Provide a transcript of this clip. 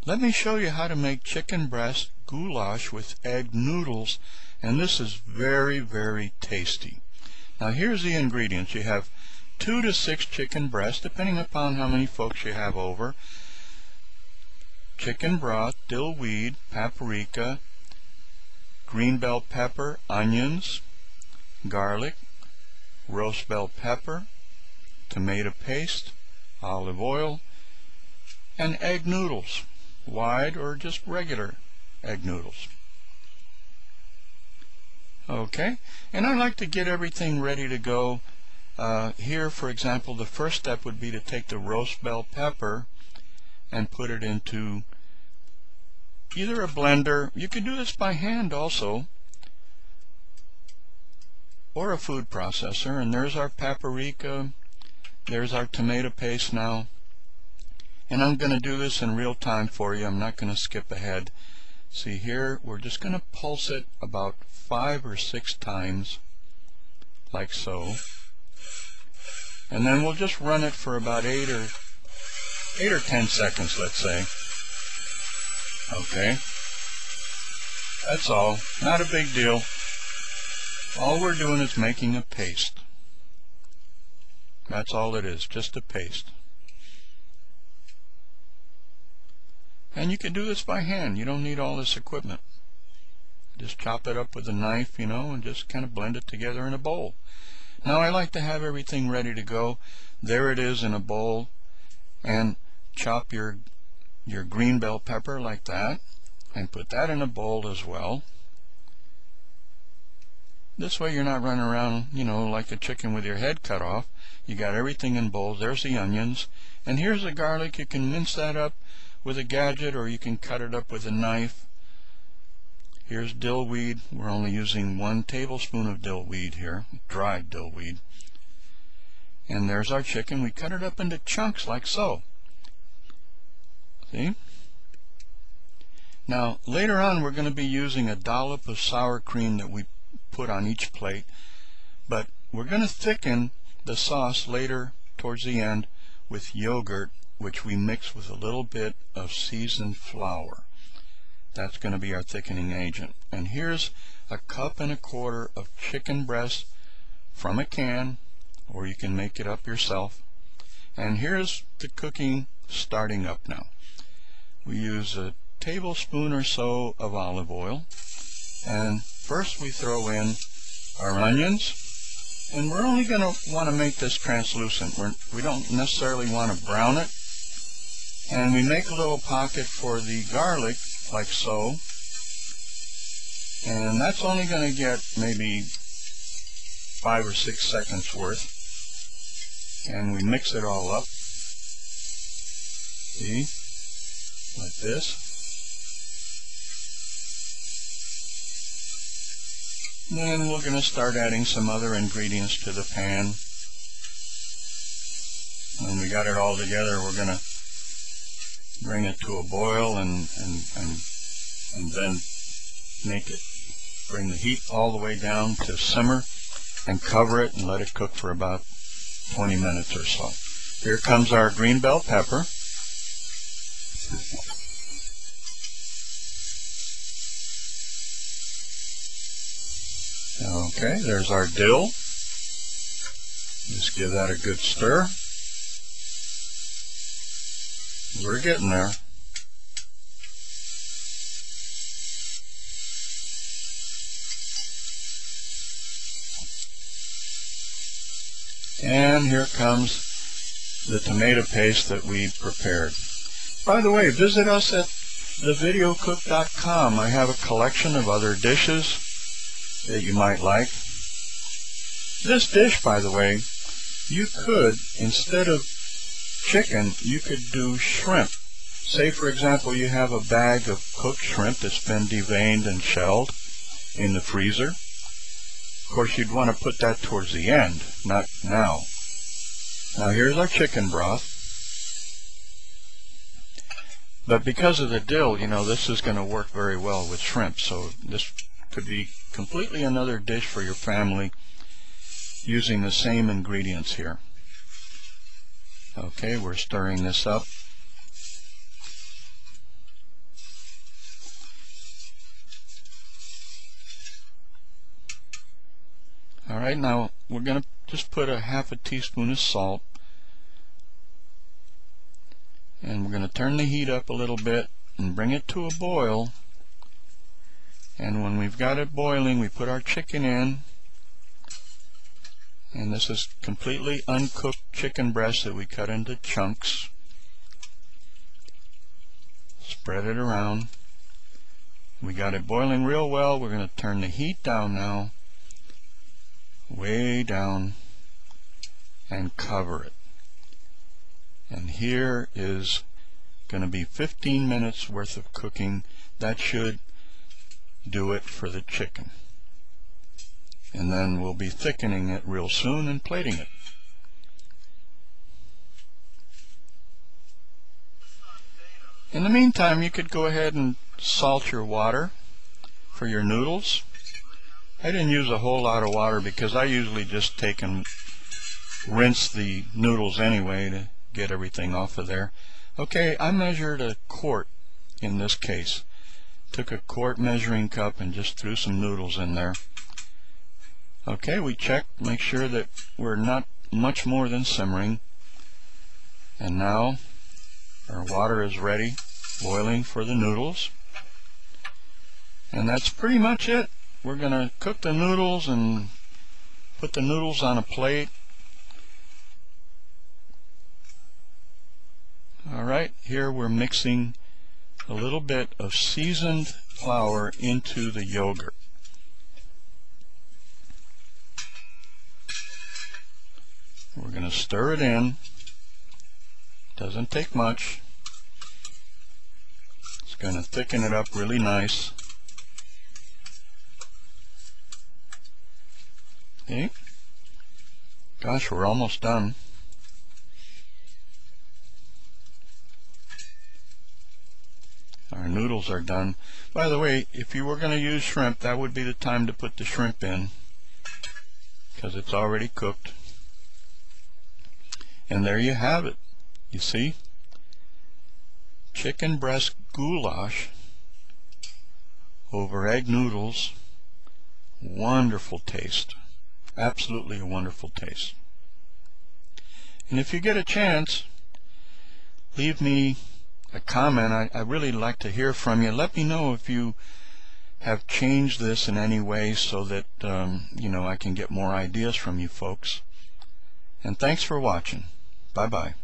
Let me show you how to make chicken breast goulash with egg noodles, and this is very, very tasty. Now here's the ingredients. You have 2 to 6 chicken breasts, depending upon how many folks you have over. Chicken broth, dill weed, paprika, green bell pepper, onions, garlic, roast bell pepper, tomato paste, olive oil, and egg noodles, wide or just regular egg noodles. Okay, and I like to get everything ready to go. Here, for example, the first step would be to take the roast bell pepper and put it into either a blender. You could do this by hand also, or a food processor. And there's our paprika, there's our tomato paste now. And I'm going to do this in real time for you. I'm not going to skip ahead. See here, we're just going to pulse it about 5 or 6 times, like so. And then we'll just run it for about 8 or 10 seconds, let's say. Okay. That's all. Not a big deal. All we're doing is making a paste. That's all it is, just a paste. And you can do this by hand. You don't need all this equipment. Just chop it up with a knife, and just kind of blend it together in a bowl. Now I like to have everything ready to go. There it is in a bowl. And chop your green bell pepper like that, and put that in a bowl as well. This way you're not running around, like a chicken with your head cut off. You got everything in bowls. There's the onions. And here's the garlic. You can mince that up with a gadget, or you can cut it up with a knife. Here's dill weed. We're only using 1 tablespoon of dill weed here, dried dill weed. And there's our chicken. We cut it up into chunks like so. See? Now later on we're going to be using a dollop of sour cream that we put on each plate, but we're going to thicken the sauce later towards the end with yogurt, which we mix with a little bit of seasoned flour. That's going to be our thickening agent. And here's a 1.25 cups of chicken breast from a can, or you can make it up yourself. And here's the cooking starting up now. We use a tablespoon or so of olive oil, and first we throw in our onions, and we're only going to want to make this translucent. We don't necessarily want to brown it. And we make a little pocket for the garlic like so, and that's only going to get maybe 5 or 6 seconds worth. And we mix it all up, see, like this. Then we're going to start adding some other ingredients to the pan. When we got it all together, we're going to bring it to a boil and then bring the heat all the way down to simmer, and cover it and let it cook for about 20 minutes or so. Here comes our green bell pepper. Okay, there's our dill. Just give that a good stir. We're getting there. And here comes the tomato paste that we prepared. By the way, visit us at thevideocook.com. I have a collection of other dishes that you might like. This dish, by the way, you could, instead of chicken, you could do shrimp. Say, for example, you have a bag of cooked shrimp that's been deveined and shelled in the freezer. Of course, you'd want to put that towards the end, not now. Now here's our chicken broth. But because of the dill, this is going to work very well with shrimp. So this could be completely another dish for your family using the same ingredients here. Okay, we're stirring this up. Alright, now we're going to just put a half a teaspoon of salt, and we're going to turn the heat up a little bit and bring it to a boil. And when we've got it boiling, we put our chicken in, and this is completely uncooked chicken breast that we cut into chunks. Spread it around. We got it boiling real well. We're going to turn the heat down now, way down, and cover it. And here is going to be 15 minutes worth of cooking. That should do it for the chicken. And then we'll be thickening it real soon and plating it. In the meantime, you could go ahead and salt your water for your noodles. I didn't use a whole lot of water because I usually just take and rinse the noodles anyway to get everything off of there. Okay, I measured a quart in this case. Took a quart measuring cup and just threw some noodles in there. Okay, we checked, make sure that we're not much more than simmering. And now our water is ready, boiling for the noodles. And that's pretty much it. We're going to cook the noodles and put the noodles on a plate. Alright, here we're mixing a little bit of seasoned flour into the yogurt. We're going to stir it in. Doesn't take much. It's going to thicken it up really nice. Okay. Gosh, we're almost done. Our noodles are done. By the way, if you were going to use shrimp, that would be the time to put the shrimp in, because it's already cooked. And there you have it. You see? Chicken breast goulash over egg noodles. Wonderful taste. Absolutely a wonderful taste. And if you get a chance, leave me a comment. I really like to hear from you. Let me know if you have changed this in any way so that I can get more ideas from you folks. And thanks for watching. Bye bye.